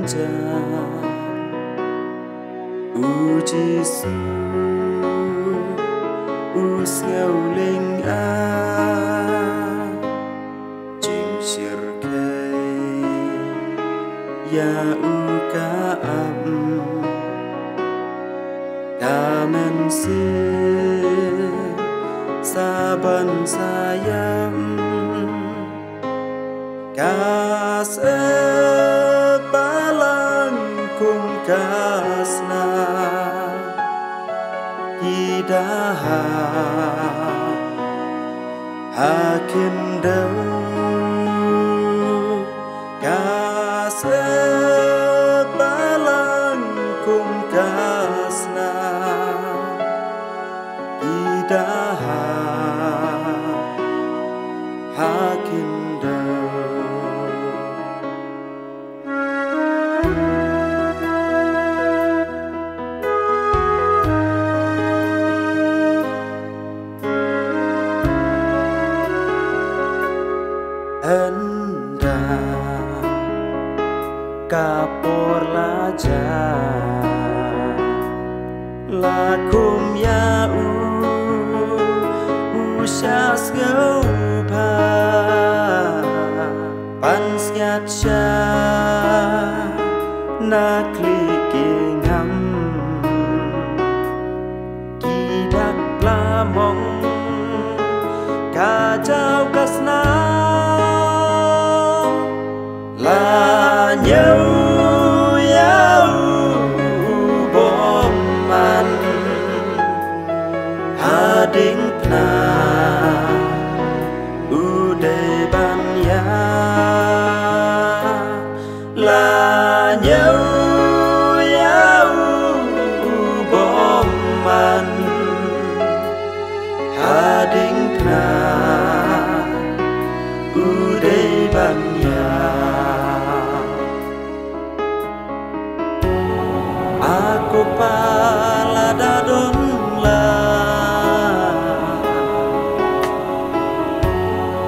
cha u Giêsu u sngau linh a chim sir kay ya u ka men si saban sayam kas balang kum kasna hidaha hakim dau kas balang kum kasna hidaha hakim dau anda kapor laja lakum ya usyas ngaupa pansnyat sya nakli kingam kidak lamong kajau kasna là nhau nhau bom man hading na ude ban ya là nhau nhau bom man hading na ude ban ya aku pala dadon la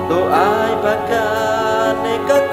to ai bakan nekat